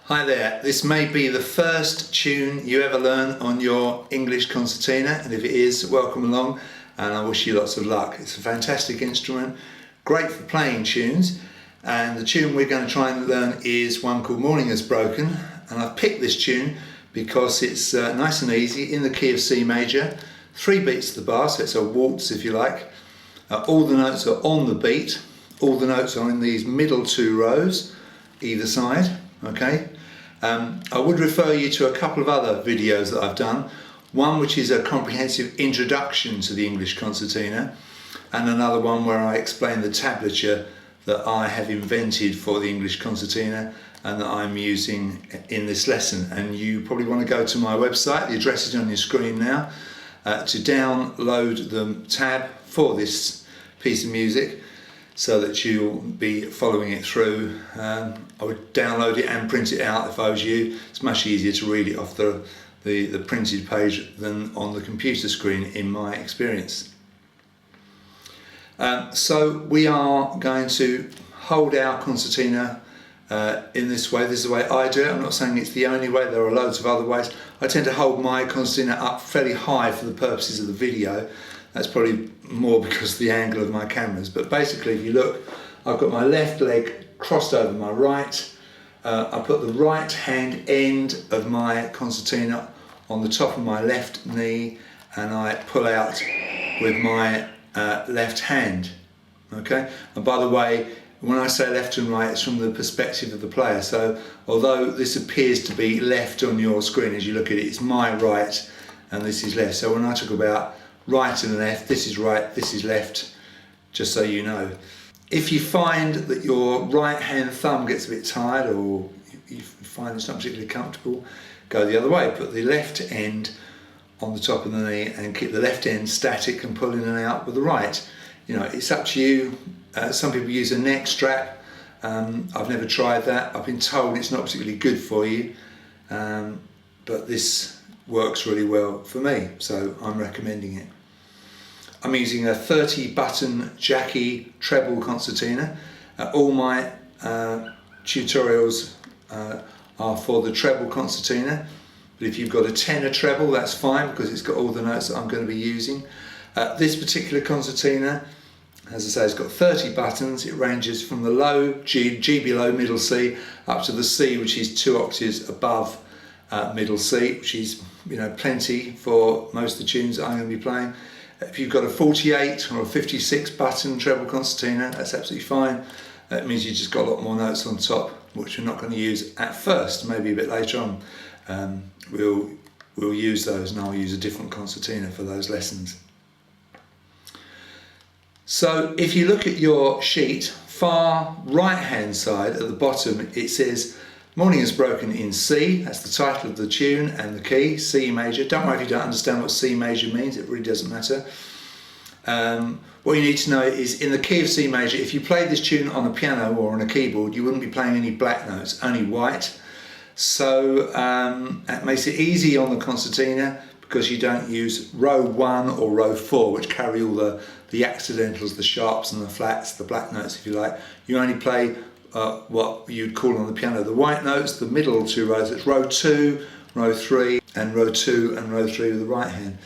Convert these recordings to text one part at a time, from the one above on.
Hi there, this may be the first tune you ever learn on your English concertina, and if it is, welcome along and I wish you lots of luck. It's a fantastic instrument, great for playing tunes, and the tune we're going to try and learn is one called Morning Has Broken, and I've picked this tune because it's nice and easy in the key of C major, 3 beats to the bar, so it's a waltz if you like. All the notes are on the beat, all the notes are in these middle 2 rows either side. Okay, I would refer you to a couple of other videos that I've done. One which is a comprehensive introduction to the English concertina, and another one where I explain the tablature that I have invented for the English concertina and that I'm using in this lesson. And you probably want to go to my website, the address is on your screen now, to download the tab for this piece of music, so that you'll be following it through. I would download it and print it out if I was you. It's much easier to read it off the printed page than on the computer screen in my experience. So we are going to hold our concertina in this way. This is the way I do it. I'm not saying it's the only way, there are loads of other ways. I tend to hold my concertina up fairly high for the purposes of the video. That's probably more because of the angle of my cameras, but basically if you look, I've got my left leg crossed over my right. I put the right hand end of my concertina on the top of my left knee and I pull out with my left hand. Okay, and by the way, when I say left and right, it's from the perspective of the player, so although this appears to be left on your screen as you look at it, it's my right and this is left. So when I talk about right and left, this is right, this is left, just so you know. If you find that your right hand thumb gets a bit tired, or you find it's not particularly comfortable, go the other way. Put the left end on the top of the knee and keep the left end static and pull in and out with the right. You know, it's up to you. Some people use a neck strap. I've never tried that. I've been told it's not particularly good for you, but this works really well for me, so I'm recommending it. I'm using a 30 button Jackie treble concertina. All my tutorials are for the treble concertina, but if you've got a tenor treble, that's fine because it's got all the notes that I'm going to be using. This particular concertina, as I say, it's got 30 buttons. It ranges from the low G, G below middle C, up to the C, which is 2 octaves above middle C, which is, you know, plenty for most of the tunes that I'm going to be playing. If you've got a 48 or a 56 button treble concertina, that's absolutely fine. That means you've just got a lot more notes on top, which we're not going to use at first, maybe a bit later on. We'll use those, and I'll use a different concertina for those lessons. So if you look at your sheet, far right hand side at the bottom, it says Morning Has Broken in C. That's the title of the tune and the key, C major. Don't worry if you don't understand what C major means, it really doesn't matter. What you need to know is in the key of C major, if you played this tune on a piano or on a keyboard, you wouldn't be playing any black notes, only white. So that makes it easy on the concertina because you don't use row 1 or row 4, which carry all the accidentals, the sharps and the flats, the black notes if you like. You only play what you'd call on the piano the white notes, the middle 2 rows. It's row 2, row 3, and row 2 and row 3 with the right hand.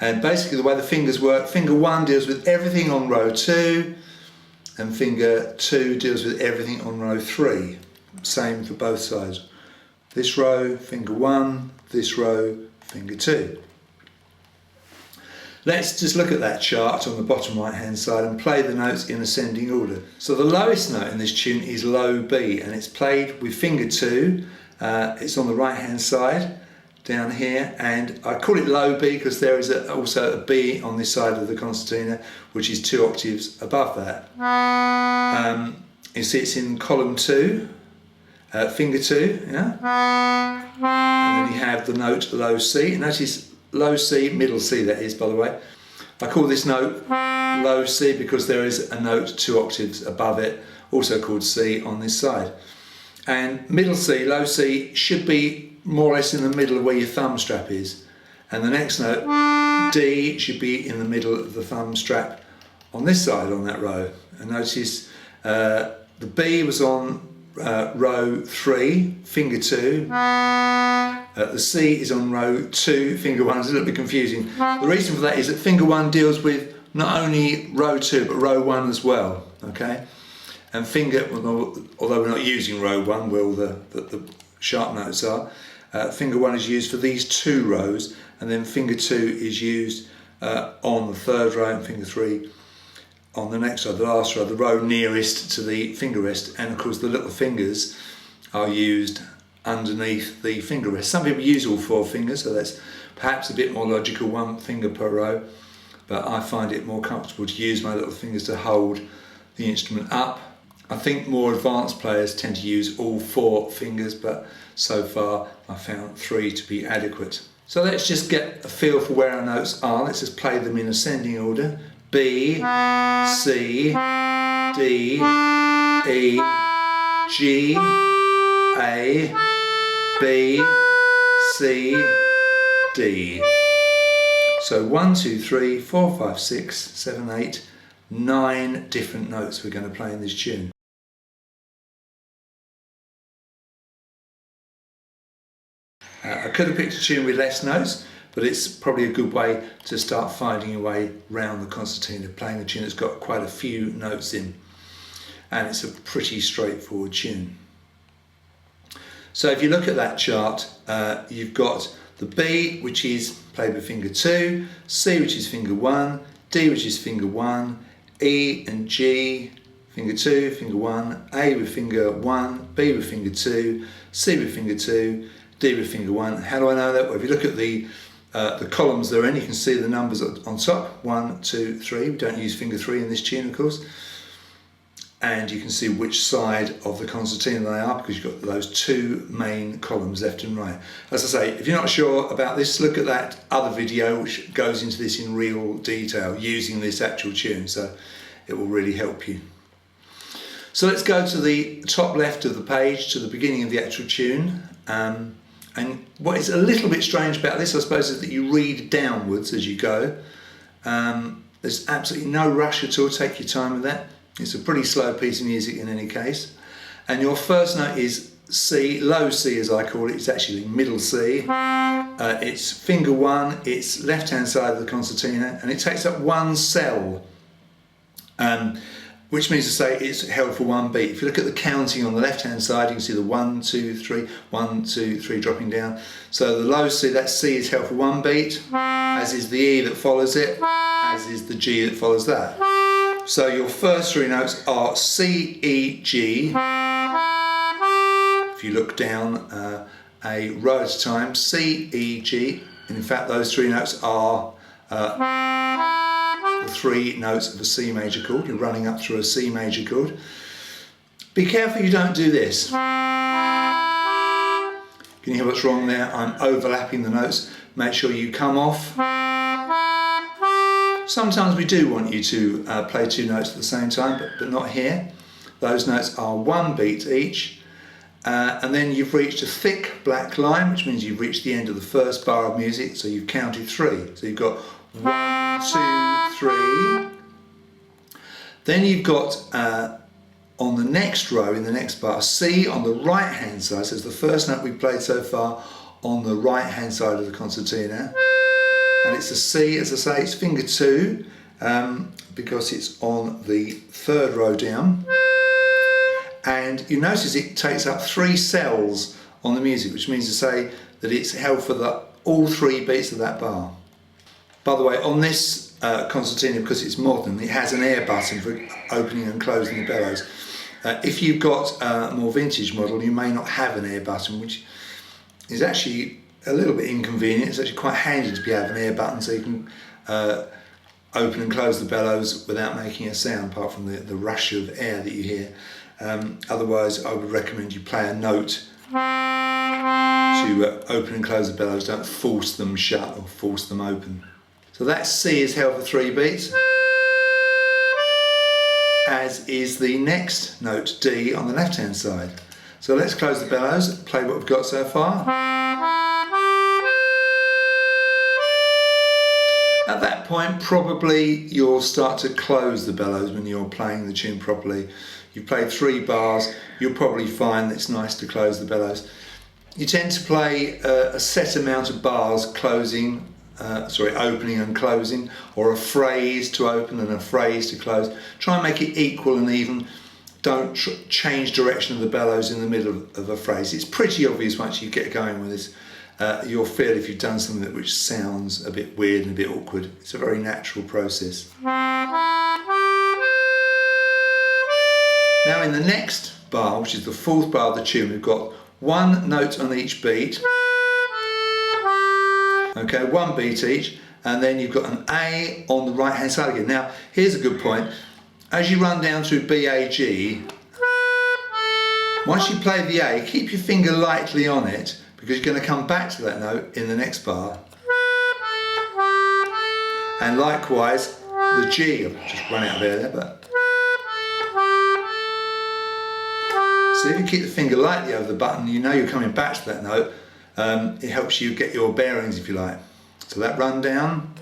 And basically the way the fingers work, finger 1 deals with everything on row 2, and finger 2 deals with everything on row 3. Same for both sides. This row, finger 1, this row, finger 2. Let's just look at that chart on the bottom right hand side and play the notes in ascending order. So the lowest note in this tune is low B, and it's played with finger 2. It's on the right hand side down here, and I call it low B because there is also a B on this side of the concertina, which is 2 octaves above that. You see it's in column 2, finger 2, yeah? And then you have the note low C. Notice low C, middle C that is, by the way. I call this note low C because there is a note 2 octaves above it, also called C on this side. And middle C, low C, should be more or less in the middle of where your thumb strap is. And the next note, D, should be in the middle of the thumb strap on this side on that row. And notice the B was on row 3, finger 2. The C is on row 2, finger 1. It's a little bit confusing. The reason for that is that finger 1 deals with not only row 2 but row 1 as well. Okay, and finger, although we're not using row 1 where all the sharp notes are, finger 1 is used for these 2 rows, and then finger 2 is used on the 3rd row, and finger 3 on the next row, the last row, the row nearest to the finger rest. And of course the little fingers are used underneath the finger rest. Some people use all 4 fingers, so that's perhaps a bit more logical, 1 finger per row, but I find it more comfortable to use my little fingers to hold the instrument up. I think more advanced players tend to use all 4 fingers, but so far I found 3 to be adequate. So let's just get a feel for where our notes are. Let's just play them in ascending order. B, C, D, E, G, A, B, C, D. So 1, 2, 3, 4, 5, 6, 7, 8, 9 different notes we're going to play in this tune. I could have picked a tune with less notes, but it's probably a good way to start finding your way around the concertina, playing a tune that's got quite a few notes in, and it's a pretty straightforward tune. So if you look at that chart, you've got the B, which is played with finger 2, C, which is finger 1, D, which is finger 1, E and G, finger 2, finger 1, A with finger 1, B with finger 2, C with finger 2, D with finger 1. How do I know that? Well, if you look at the columns they're in, you can see the numbers on top, 1, 2, 3. We don't use finger 3 in this tune, of course. And you can see which side of the concertina they are, because you've got those 2 main columns, left and right. As I say, if you're not sure about this, look at that other video which goes into this in real detail using this actual tune, so it will really help you. So let's go to the top left of the page, to the beginning of the actual tune. And what is a little bit strange about this, I suppose, is that you read downwards as you go. There's absolutely no rush at all, take your time with that. It's a pretty slow piece of music in any case. And your first note is C, low C as I call it. It's actually middle C. It's finger 1, it's left hand side of the concertina, and it takes up 1 cell, which means to say it's held for 1 beat. If you look at the counting on the left hand side, you can see the 1, 2, 3, 1, 2, 3 dropping down. So the low C, that C is held for 1 beat, as is the E that follows it, as is the G that follows that. So your first 3 notes are C, E, G. If you look down a row at a time, C, E, G, and in fact those 3 notes are the 3 notes of a C major chord. You're running up through a C major chord. Be careful you don't do this. Can you hear what's wrong there? I'm overlapping the notes. Make sure you come off. Sometimes we do want you to play 2 notes at the same time, but not here. Those notes are 1 beat each. And then you've reached a thick black line, which means you've reached the end of the first bar of music, so you've counted 3. So you've got 1, 2, 3. Then you've got on the next row, in the next bar, C on the right hand side. So it's the first note we've played so far on the right hand side of the concertina. And it's a C, as I say, it's finger 2, because it's on the 3rd row down. And you notice it takes up 3 cells on the music, which means to say that it's held for all 3 beats of that bar. By the way, on this concertina, because it's modern, it has an air button for opening and closing the bellows. If you've got a more vintage model, you may not have an air button, which is actually a little bit inconvenient. It's actually quite handy to have an air button so you can open and close the bellows without making a sound, apart from the rush of air that you hear. Otherwise, I would recommend you play a note to open and close the bellows. Don't force them shut or force them open. So that C is held for 3 beats, as is the next note, D, on the left hand side. So let's close the bellows, play what we've got so far. At that point, probably you'll start to close the bellows when you're playing the tune properly. you've played 3 bars, you'll probably find that it's nice to close the bellows. You tend to play a set amount of bars opening and closing, or a phrase to open and a phrase to close. Try and make it equal and even. Don't change direction of the bellows in the middle of a phrase. It's pretty obvious once you get going with this. You'll feel if you've done something which sounds a bit weird and a bit awkward. It's a very natural process. Now in the next bar, which is the 4th bar of the tune, we've got 1 note on each beat. Okay, 1 beat each, and then you've got an A on the right hand side again. Now here's a good point. As you run down through B, A, G, once you play the A, keep your finger lightly on it, because you're going to come back to that note in the next bar. And likewise, the G, I've just run out of air there, but. So if you keep the finger lightly over the button, you know you're coming back to that note. It helps you get your bearings, if you like. So that run down.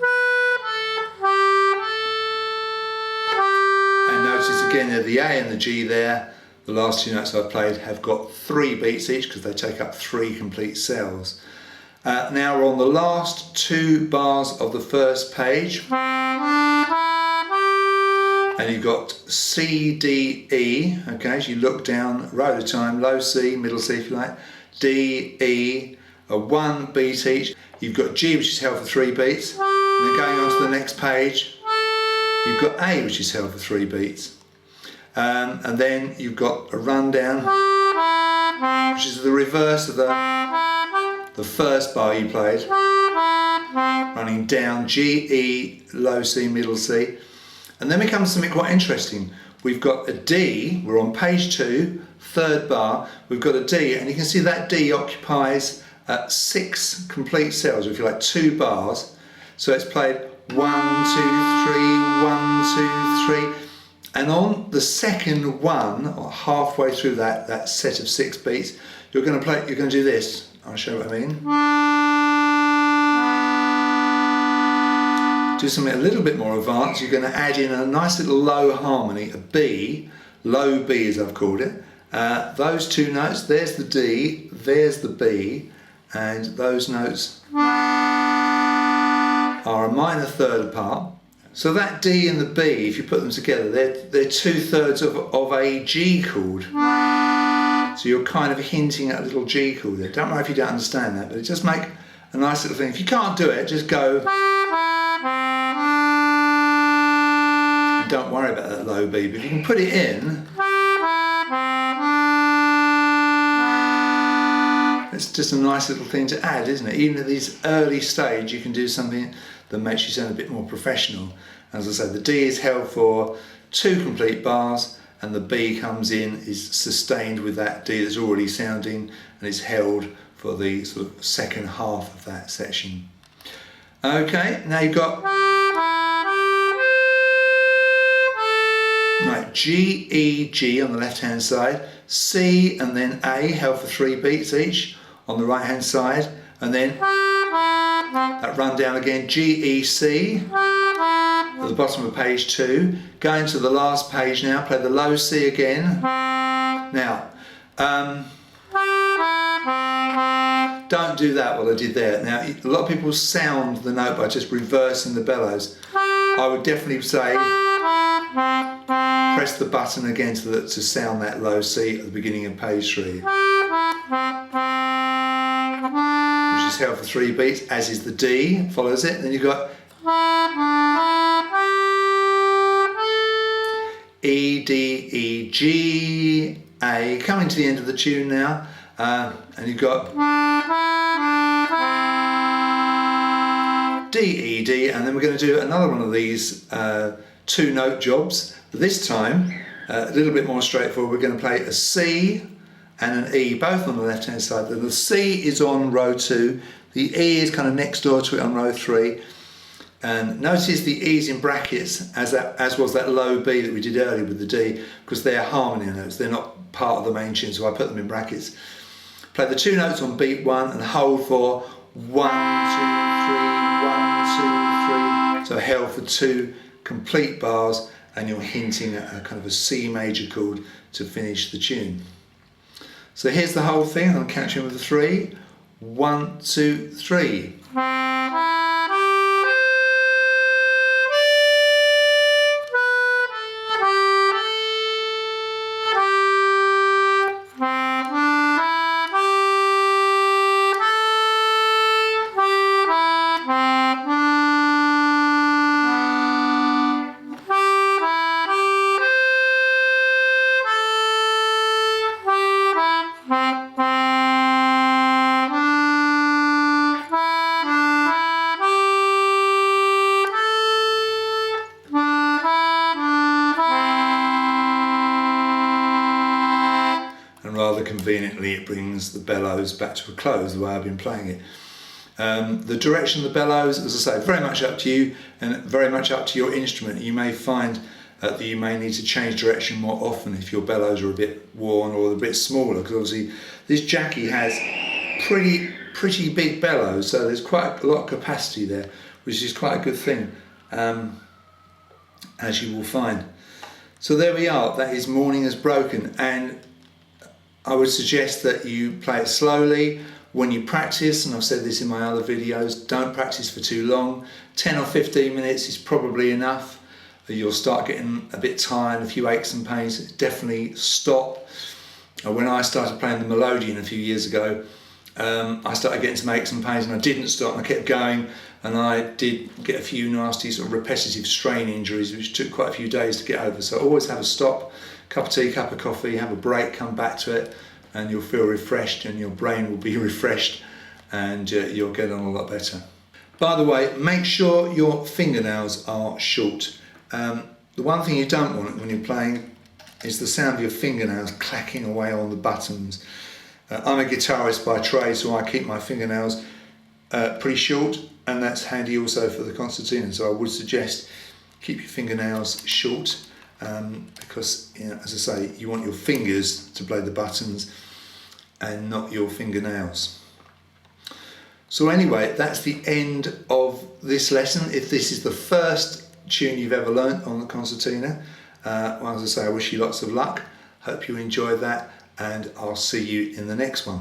And notice again the A and the G there, the last 2 notes I've played, have got 3 beats each because they take up 3 complete cells. Now we're on the last 2 bars of the first page. And you've got C, D, E, okay, so you look down, row at a time, low C, middle C if you like, D, E, a 1 beat each. You've got G, which is held for 3 beats, and then going on to the next page, you've got A, which is held for 3 beats. And then you've got a rundown, which is the reverse of the first bar you played, running down G, E, low C, middle C. And then we come to something quite interesting. We've got a D, we're on page 2, 3rd bar, we've got a D, and you can see that D occupies 6 complete cells, if you like, 2 bars. So it's played 1, 2, 3, 1, 2, 3. And on the second one, or halfway through that set of 6 beats, you're going to do this. I'll show you what I mean. Do something a little bit more advanced. You're going to add in a nice little low harmony, a B, low B as I've called it. Those 2 notes, there's the D, there's the B, and those notes are a minor 3rd apart. So that D and the B, if you put them together, they're 2/3 of a G chord. So you're kind of hinting at a little G chord there. Don't worry if you don't understand that, but it just make a nice little thing. If you can't do it, just go. And don't worry about that low B, but if you can put it in, it's just a nice little thing to add, isn't it? Even at this early stage, you can do something that makes you sound a bit more professional. As I said, the D is held for 2 complete bars, and the B comes in, is sustained with that D that's already sounding, and is held for the sort of second half of that section. Okay, now you've got right, G, E, G on the left hand side, C and then A held for 3 beats each on the right hand side, and then that run down again, G, E, C at the bottom of page 2. Going to the last page now, play the low C again. Now, don't do that what I did there. Now, a lot of people sound the note by just reversing the bellows. I would definitely say press the button again to sound that low C at the beginning of page 3. Which is held for 3 beats, as is the D, follows it. Then you've got E, D, E, G, A, coming to the end of the tune now, and you've got D, E, D, and then we're going to do another one of these 2-note jobs. This time, a little bit more straightforward. We're going to play a C and an E, both on the left hand side. The C is on row 2, the E is kind of next door to it on row 3. And notice the E's in brackets, as was that low B that we did earlier with the D, because they're harmony notes, they're not part of the main tune, so I put them in brackets. Play the 2 notes on beat 1 and hold for 1, 2, 3, 1, 2, 3. So held for 2 complete bars, and you're hinting at a kind of a C major chord to finish the tune. So here's the whole thing. I'll count you with a 3. 1, 2, 3. And rather conveniently it brings the bellows back to a close the way I've been playing it. The direction of the bellows, as I say, very much up to you and very much up to your instrument. You may find that you may need to change direction more often if your bellows are a bit worn or a bit smaller, because obviously this Jackie has pretty big bellows, so there's quite a lot of capacity there, which is quite a good thing, as you will find. So there we are, that is Morning Has Broken, and I would suggest that you play it slowly when you practice, and I've said this in my other videos, don't practice for too long. 10 or 15 minutes is probably enough. You'll start getting a bit tired, a few aches and pains. Definitely stop. When I started playing the melodeon a few years ago, I started getting some aches and pains and I didn't stop, and I kept going, and I did get a few nasty sort of repetitive strain injuries which took quite a few days to get over. So always have a stop, cup of tea, cup of coffee, have a break, come back to it, and you'll feel refreshed and your brain will be refreshed, and you'll get on a lot better. By the way, make sure your fingernails are short. The one thing you don't want when you're playing is the sound of your fingernails clacking away on the buttons. I'm a guitarist by trade, so I keep my fingernails pretty short, and that's handy also for the concertina. So I would suggest keep your fingernails short, because, you know, as I say, you want your fingers to play the buttons and not your fingernails. So anyway, that's the end of this lesson. If this is the first tune you've ever learnt on the concertina, well, as I say, I wish you lots of luck. Hope you enjoyed that, and I'll see you in the next one.